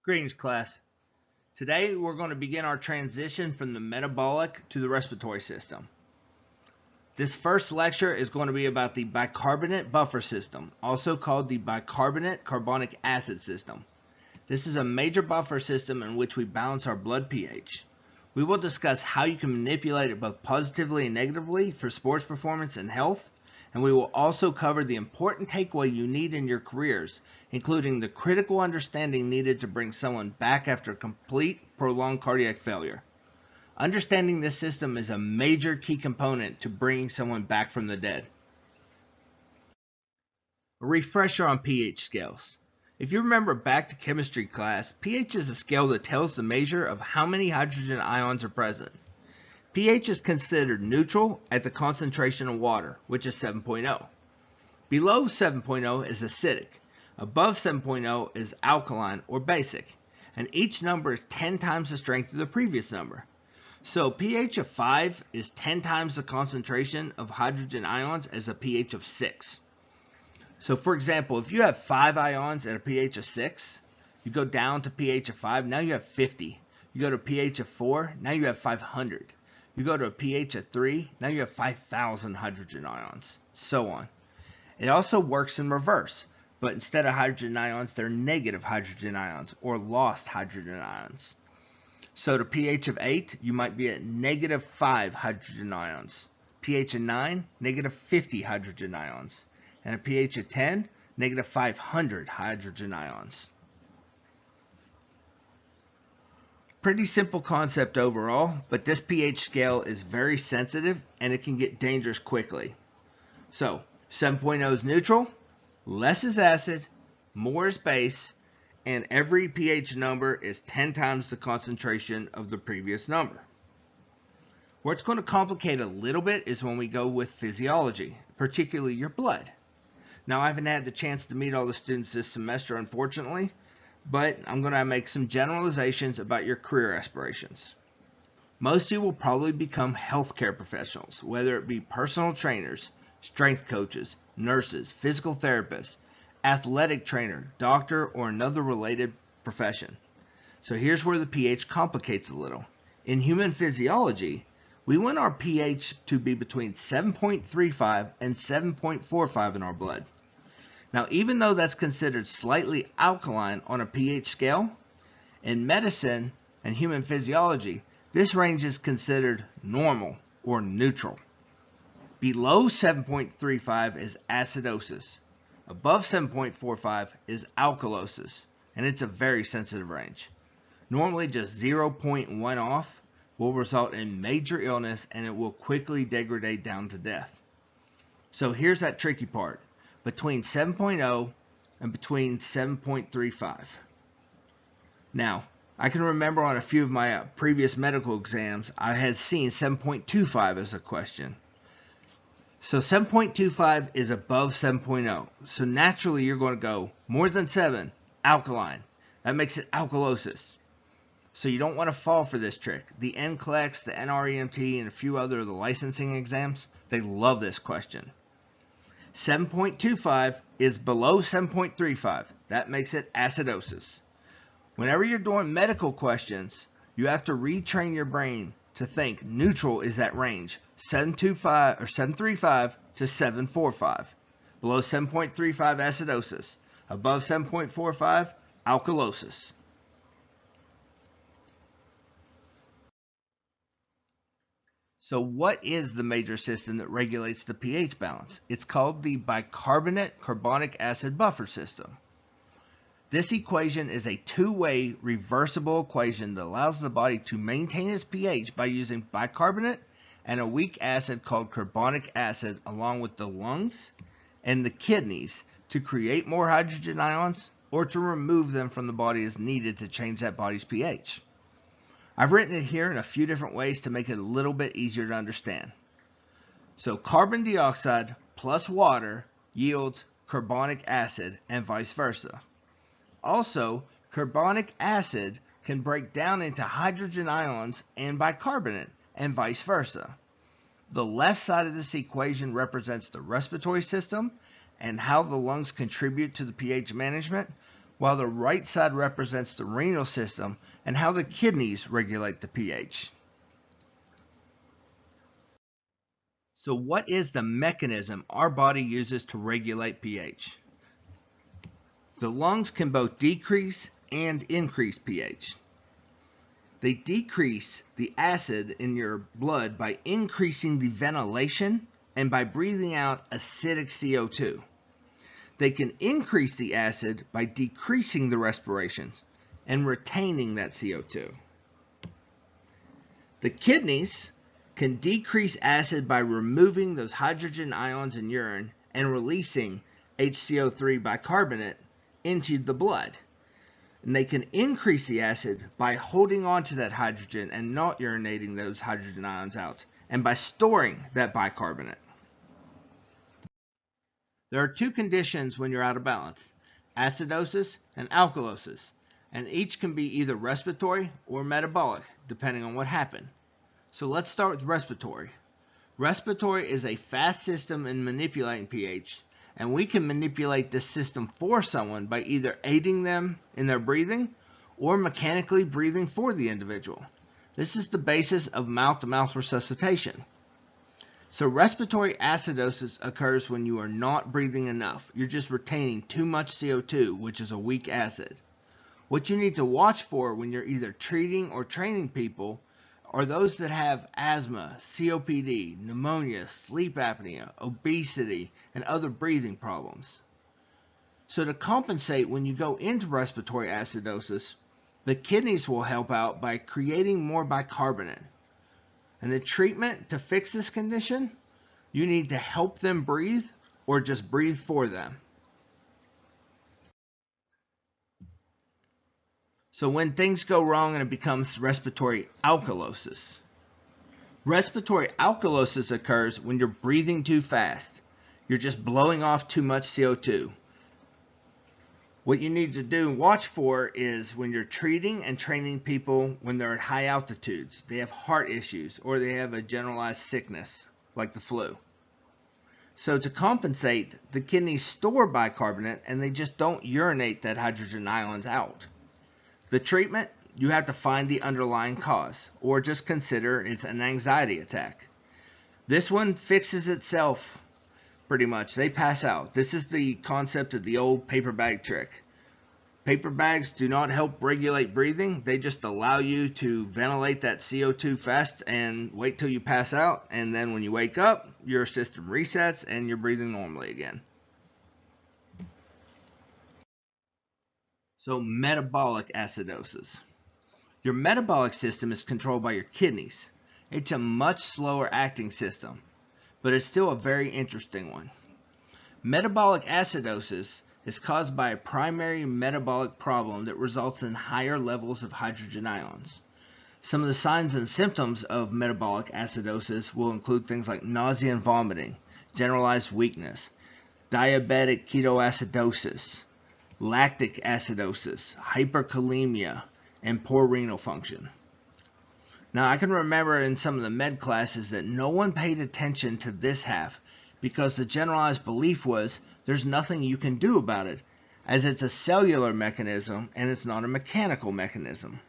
Greetings, class. Today we're going to begin our transition from the metabolic to the respiratory system. This first lecture is going to be about the bicarbonate buffer system, also called the bicarbonate carbonic acid system. This is a major buffer system in which we balance our blood pH. We will discuss how you can manipulate it both positively and negatively for sports performance and health, and we will also cover the important takeaway you need in your careers, including the critical understanding needed to bring someone back after complete prolonged cardiac failure. Understanding this system is a major key component to bringing someone back from the dead. A refresher on pH scales. If you remember back to chemistry class, pH is a scale that tells the measure of how many hydrogen ions are present. pH is considered neutral at the concentration of water, which is 7.0. Below 7.0 is acidic. Above 7.0 is alkaline or basic, and each number is 10 times the strength of the previous number. So pH of 5 is 10 times the concentration of hydrogen ions as a pH of 6. So for example, if you have 5 ions at a pH of 6, you go down to pH of 5, now you have 50. You go to pH of 4, now you have 500. You go to a pH of 3, now you have 5,000 hydrogen ions, so on. It also works in reverse, but instead of hydrogen ions, they're negative hydrogen ions or lost hydrogen ions. So to pH of 8, you might be at negative 5 hydrogen ions. pH of 9, negative 50 hydrogen ions. And a pH of 10, negative 500 hydrogen ions. Pretty simple concept overall, but this pH scale is very sensitive and it can get dangerous quickly. So 7.0 is neutral, less is acid, more is base, and every pH number is 10 times the concentration of the previous number. Where it's going to complicate a little bit is when we go with physiology, particularly your blood. Now, I haven't had the chance to meet all the students this semester, unfortunately, but I'm going to make some generalizations about your career aspirations. Most of you will probably become healthcare professionals, whether it be personal trainers, strength coaches, nurses, physical therapists, athletic trainer, doctor, or another related profession. So here's where the pH complicates a little. In human physiology, we want our pH to be between 7.35 and 7.45 in our blood. Now, even though that's considered slightly alkaline on a pH scale, in medicine and human physiology, this range is considered normal or neutral. Below 7.35 is acidosis. Above 7.45 is alkalosis, and it's a very sensitive range. Normally just 0.1 off will result in major illness and it will quickly degrade down to death. So here's that tricky part. Between 7.0 and between 7.35. Now, I can remember on a few of my previous medical exams, I had seen 7.25 as a question. So 7.25 is above 7.0. So naturally you're going to go more than 7, alkaline. That makes it alkalosis. So you don't want to fall for this trick. The NCLEX, the NREMT, and a few other of the licensing exams, they love this question. 7.25 is below 7.35. That makes it acidosis. Whenever you're doing medical questions, you have to retrain your brain to think neutral is that range, 7.25 or 7.35 to 7.45. Below 7.35, acidosis. Above 7.45, alkalosis. So what is the major system that regulates the pH balance? It's called the bicarbonate carbonic acid buffer system. This equation is a two-way reversible equation that allows the body to maintain its pH by using bicarbonate and a weak acid called carbonic acid along with the lungs and the kidneys to create more hydrogen ions or to remove them from the body as needed to change that body's pH. I've written it here in a few different ways to make it a little bit easier to understand. So carbon dioxide plus water yields carbonic acid and vice versa. Also, carbonic acid can break down into hydrogen ions and bicarbonate and vice versa. The left side of this equation represents the respiratory system and how the lungs contribute to the pH management, while the right side represents the renal system and how the kidneys regulate the pH. So what is the mechanism our body uses to regulate pH? The lungs can both decrease and increase pH. They decrease the acid in your blood by increasing the ventilation and by breathing out acidic CO2. They can increase the acid by decreasing the respirations and retaining that CO2. The kidneys can decrease acid by removing those hydrogen ions in urine and releasing HCO3 bicarbonate into the blood. And they can increase the acid by holding on to that hydrogen and not urinating those hydrogen ions out, and by storing that bicarbonate. There are two conditions when you're out of balance: acidosis and alkalosis, and each can be either respiratory or metabolic, depending on what happened. So let's start with respiratory. Respiratory is a fast system in manipulating pH, and we can manipulate this system for someone by either aiding them in their breathing or mechanically breathing for the individual. This is the basis of mouth-to-mouth resuscitation. So respiratory acidosis occurs when you are not breathing enough. You're just retaining too much CO2, which is a weak acid. What you need to watch for when you're either treating or training people are those that have asthma, COPD, pneumonia, sleep apnea, obesity, and other breathing problems. So to compensate when you go into respiratory acidosis, the kidneys will help out by creating more bicarbonate. And the treatment to fix this condition, you need to help them breathe or just breathe for them. So when things go wrong and it becomes respiratory alkalosis. Respiratory alkalosis occurs when you're breathing too fast. You're just blowing off too much CO2. What you need to do and watch for is when you're treating and training people when they're at high altitudes, they have heart issues, or they have a generalized sickness like the flu. So to compensate, the kidneys store bicarbonate and they just don't urinate that hydrogen ions out. The treatment, you have to find the underlying cause, or just consider it's an anxiety attack. This one fixes itself pretty much. They pass out. This is the concept of the old paper bag trick. Paper bags do not help regulate breathing. They just allow you to ventilate that CO2 fast and wait till you pass out. And then when you wake up, your system resets and you're breathing normally again. So metabolic acidosis. Your metabolic system is controlled by your kidneys. It's a much slower acting system, but it's still a very interesting one. Metabolic acidosis is caused by a primary metabolic problem that results in higher levels of hydrogen ions. Some of the signs and symptoms of metabolic acidosis will include things like nausea and vomiting, generalized weakness, diabetic ketoacidosis, lactic acidosis, hyperkalemia, and poor renal function. Now I can remember in some of the med classes that no one paid attention to this half because the generalized belief was there's nothing you can do about it, as it's a cellular mechanism and it's not a mechanical mechanism.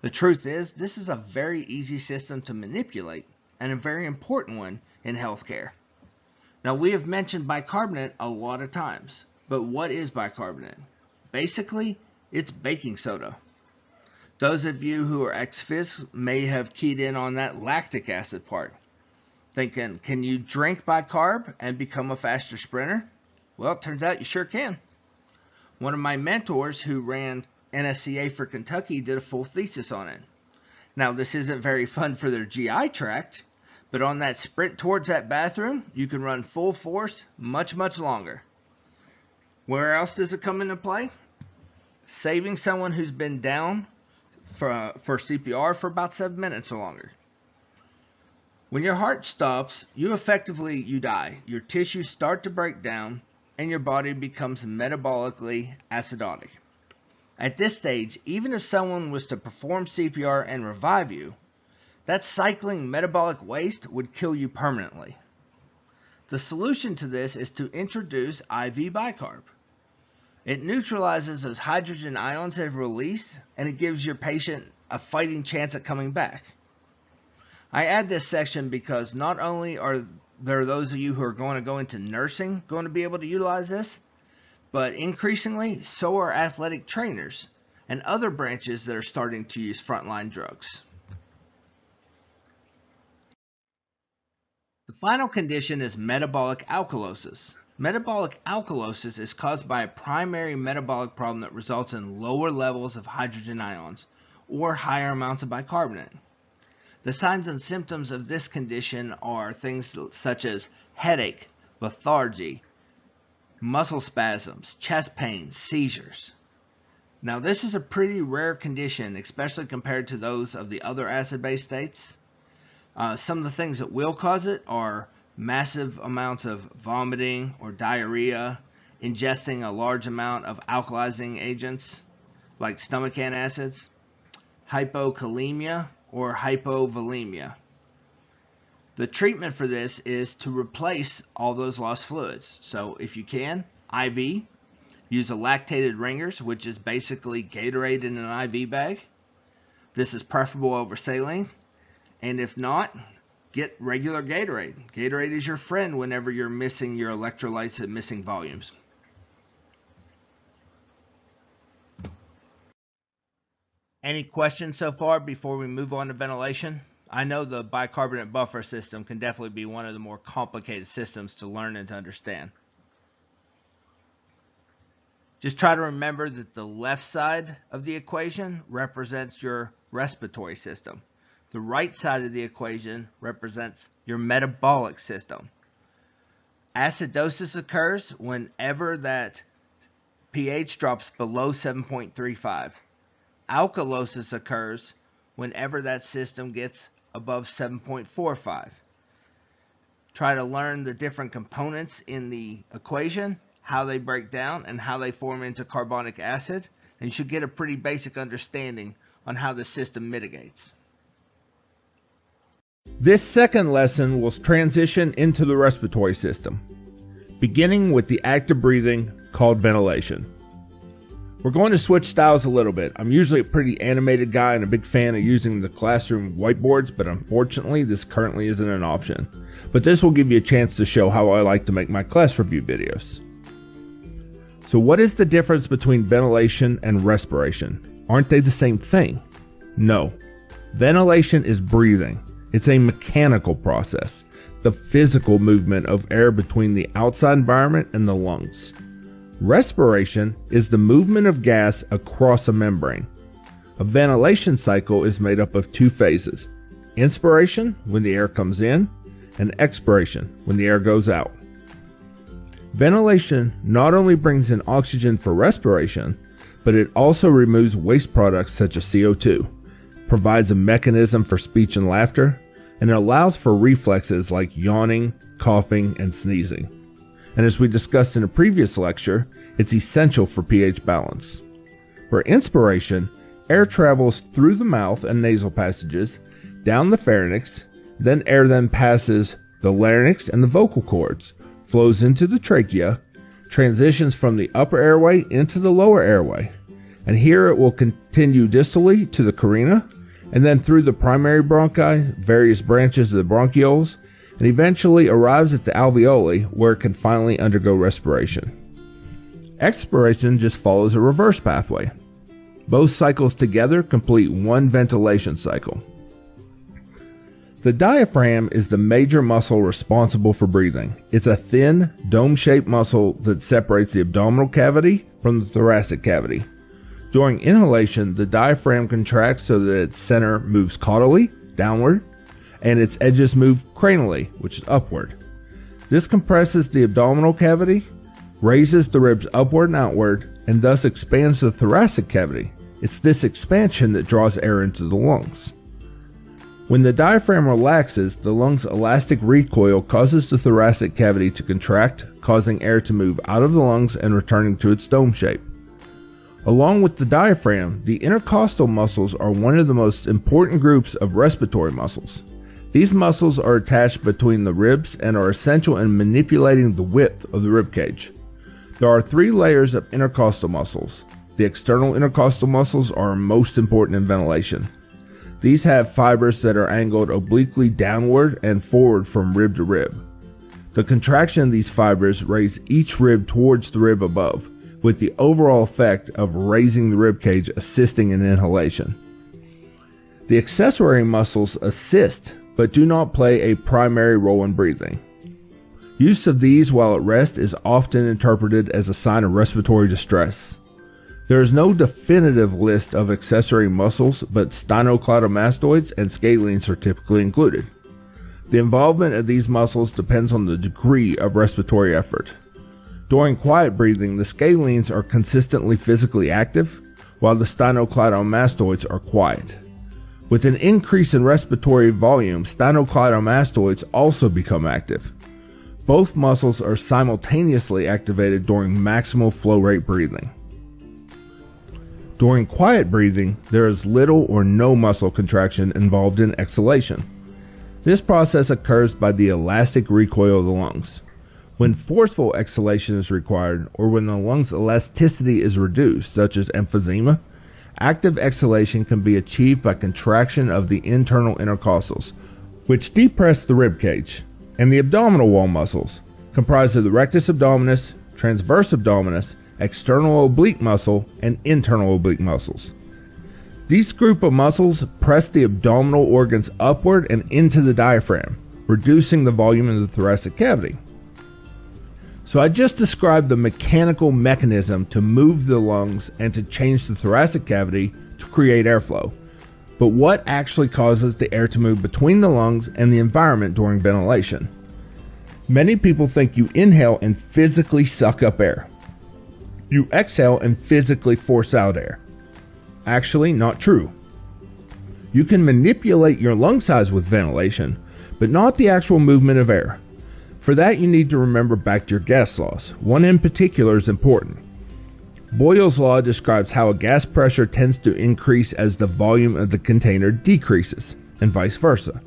The truth is, this is a very easy system to manipulate and a very important one in healthcare. Now we have mentioned bicarbonate a lot of times. But what is bicarbonate? Basically, it's baking soda. Those of you who are ex-phys may have keyed in on that lactic acid part, thinking, can you drink bicarb and become a faster sprinter? Well, it turns out you sure can. One of my mentors who ran NSCA for Kentucky did a full thesis on it. Now, this isn't very fun for their GI tract, but on that sprint towards that bathroom, you can run full force much, much longer. Where else does it come into play? Saving someone who's been down for CPR for about 7 minutes or longer. When your heart stops, you die. Your tissues start to break down and your body becomes metabolically acidotic. At this stage, even if someone was to perform CPR and revive you, that cycling metabolic waste would kill you permanently. The solution to this is to introduce IV bicarb. It neutralizes those hydrogen ions they've released, and it gives your patient a fighting chance at coming back. I add this section because not only are there those of you who are going to go into nursing going to be able to utilize this, but increasingly so are athletic trainers and other branches that are starting to use frontline drugs. The final condition is metabolic alkalosis. Metabolic alkalosis is caused by a primary metabolic problem that results in lower levels of hydrogen ions or higher amounts of bicarbonate. The signs and symptoms of this condition are things such as headache, lethargy, muscle spasms, chest pains, seizures. Now, this is a pretty rare condition, especially compared to those of the other acid-base states. Some of the things that will cause it are massive amounts of vomiting or diarrhea, ingesting a large amount of alkalizing agents like stomach antacids, hypokalemia, or hypovolemia. The treatment for this is to replace all those lost fluids. So if you can, IV, use a lactated ringers, which is basically Gatorade in an IV bag. This is preferable over saline. And if not, get regular Gatorade. Gatorade is your friend whenever you're missing your electrolytes and missing volumes. Any questions so far before we move on to ventilation? I know the bicarbonate buffer system can definitely be one of the more complicated systems to learn and to understand. Just try to remember that the left side of the equation represents your respiratory system. The right side of the equation represents your metabolic system. Acidosis occurs whenever that pH drops below 7.35. Alkalosis occurs whenever that system gets above 7.45. Try to learn the different components in the equation, how they break down, and how they form into carbonic acid, and you should get a pretty basic understanding on how the system mitigates. This second lesson will transition into the respiratory system, beginning with the act of breathing called ventilation. We're going to switch styles a little bit. I'm usually a pretty animated guy and a big fan of using the classroom whiteboards, but unfortunately this currently isn't an option. But this will give you a chance to show how I like to make my class review videos. So what is the difference between ventilation and respiration? Aren't they the same thing? No. Ventilation is breathing. It's a mechanical process, the physical movement of air between the outside environment and the lungs. Respiration is the movement of gas across a membrane. A ventilation cycle is made up of two phases: inspiration, when the air comes in, and expiration, when the air goes out. Ventilation not only brings in oxygen for respiration, but it also removes waste products such as CO2, provides a mechanism for speech and laughter, and it allows for reflexes like yawning, coughing, and sneezing. And as we discussed in a previous lecture, it's essential for pH balance. For inspiration, air travels through the mouth and nasal passages, down the pharynx, then air passes the larynx and the vocal cords, flows into the trachea, transitions from the upper airway into the lower airway, and here it will continue distally to the carina, and then through the primary bronchi, various branches of the bronchioles, and eventually arrives at the alveoli, where it can finally undergo respiration. Expiration just follows a reverse pathway. Both cycles together complete one ventilation cycle. The diaphragm is the major muscle responsible for breathing. It's a thin, dome-shaped muscle that separates the abdominal cavity from the thoracic cavity. During inhalation, the diaphragm contracts so that its center moves caudally, downward, and its edges move cranially, which is upward. This compresses the abdominal cavity, raises the ribs upward and outward, and thus expands the thoracic cavity. It's this expansion that draws air into the lungs. When the diaphragm relaxes, the lung's elastic recoil causes the thoracic cavity to contract, causing air to move out of the lungs and returning to its dome shape. Along with the diaphragm, the intercostal muscles are one of the most important groups of respiratory muscles. These muscles are attached between the ribs and are essential in manipulating the width of the rib cage. There are 3 layers of intercostal muscles. The external intercostal muscles are most important in ventilation. These have fibers that are angled obliquely downward and forward from rib to rib. The contraction of these fibers raise each rib towards the rib above, with the overall effect of raising the rib cage, assisting in inhalation. The accessory muscles assist, but do not play a primary role in breathing. Use of these while at rest is often interpreted as a sign of respiratory distress. There is no definitive list of accessory muscles, but sternocleidomastoids and scalenes are typically included. The involvement of these muscles depends on the degree of respiratory effort. During quiet breathing, the scalenes are consistently physically active, while the sternocleidomastoids are quiet. With an increase in respiratory volume, sternocleidomastoids also become active. Both muscles are simultaneously activated during maximal flow rate breathing. During quiet breathing, there is little or no muscle contraction involved in exhalation. This process occurs by the elastic recoil of the lungs. When forceful exhalation is required, or when the lungs' elasticity is reduced, such as emphysema, active exhalation can be achieved by contraction of the internal intercostals, which depress the rib cage, and the abdominal wall muscles, comprised of the rectus abdominis, transverse abdominis, external oblique muscle, and internal oblique muscles. These group of muscles press the abdominal organs upward and into the diaphragm, reducing the volume in the thoracic cavity. So I just described the mechanical mechanism to move the lungs and to change the thoracic cavity to create airflow. But what actually causes the air to move between the lungs and the environment during ventilation? Many people think you inhale and physically suck up air. You exhale and physically force out air. Actually, not true. You can manipulate your lung size with ventilation, but not the actual movement of air. For that, you need to remember back to your gas laws. One in particular is important. Boyle's law describes how a gas pressure tends to increase as the volume of the container decreases, and vice versa.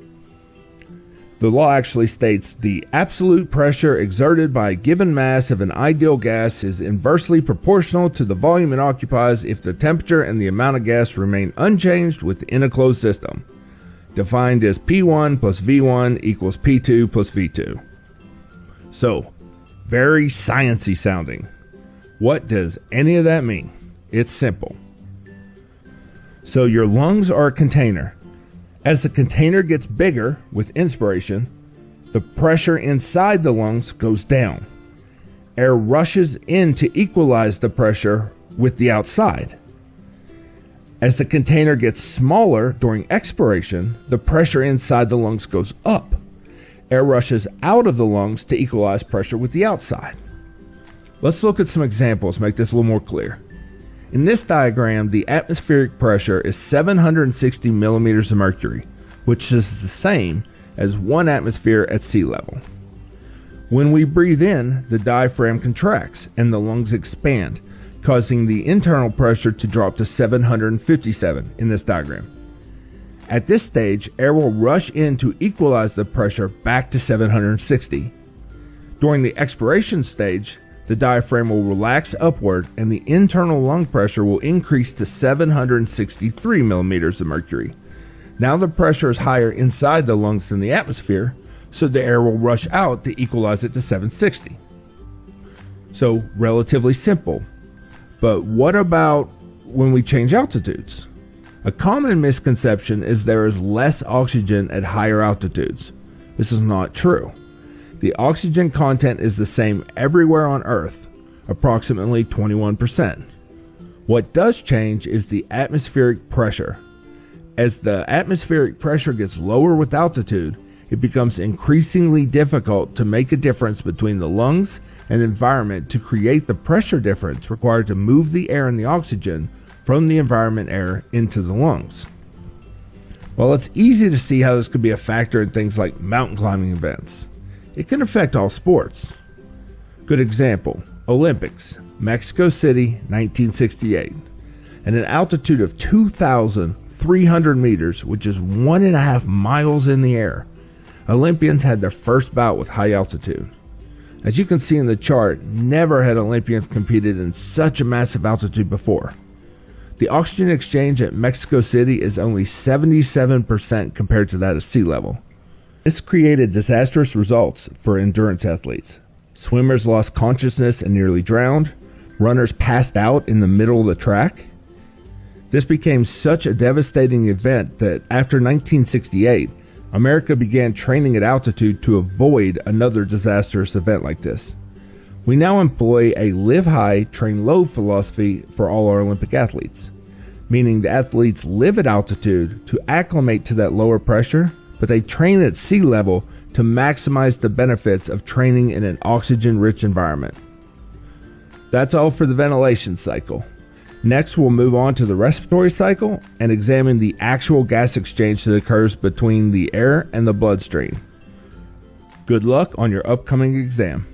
The law actually states the absolute pressure exerted by a given mass of an ideal gas is inversely proportional to the volume it occupies if the temperature and the amount of gas remain unchanged within a closed system, defined as P1 plus V1 equals P2 plus V2. So, very sciencey sounding. What does any of that mean? It's simple. So your lungs are a container. As the container gets bigger with inspiration, the pressure inside the lungs goes down. Air rushes in to equalize the pressure with the outside. As the container gets smaller during expiration, the pressure inside the lungs goes up. Air rushes out of the lungs to equalize pressure with the outside. Let's look at some examples, make this a little more clear. In this diagram, the atmospheric pressure is 760 millimeters of mercury, which is the same as 1 atmosphere at sea level. When we breathe in, the diaphragm contracts and the lungs expand, causing the internal pressure to drop to 757 in this diagram. At this stage, air will rush in to equalize the pressure back to 760. During the expiration stage, the diaphragm will relax upward and the internal lung pressure will increase to 763 millimeters of mercury. Now the pressure is higher inside the lungs than the atmosphere, so the air will rush out to equalize it to 760. So relatively simple. But what about when we change altitudes? A common misconception is there is less oxygen at higher altitudes. This is not true. The oxygen content is the same everywhere on Earth, approximately 21%. What does change is the atmospheric pressure. As the atmospheric pressure gets lower with altitude, it becomes increasingly difficult to make a difference between the lungs and the environment to create the pressure difference required to move the air and the oxygen from the environment air into the lungs. While it's easy to see how this could be a factor in things like mountain climbing events, it can affect all sports. Good example, Olympics, Mexico City, 1968. At an altitude of 2,300 meters, which is 1.5 miles in the air, Olympians had their first bout with high altitude. As you can see in the chart, never had Olympians competed in such a massive altitude before. The oxygen exchange at Mexico City is only 77% compared to that of sea level. This created disastrous results for endurance athletes. Swimmers lost consciousness and nearly drowned. Runners passed out in the middle of the track. This became such a devastating event that after 1968, America began training at altitude to avoid another disastrous event like this. We now employ a live high, train low philosophy for all our Olympic athletes, meaning the athletes live at altitude to acclimate to that lower pressure, but they train at sea level to maximize the benefits of training in an oxygen-rich environment. That's all for the ventilation cycle. Next, we'll move on to the respiratory cycle and examine the actual gas exchange that occurs between the air and the bloodstream. Good luck on your upcoming exam.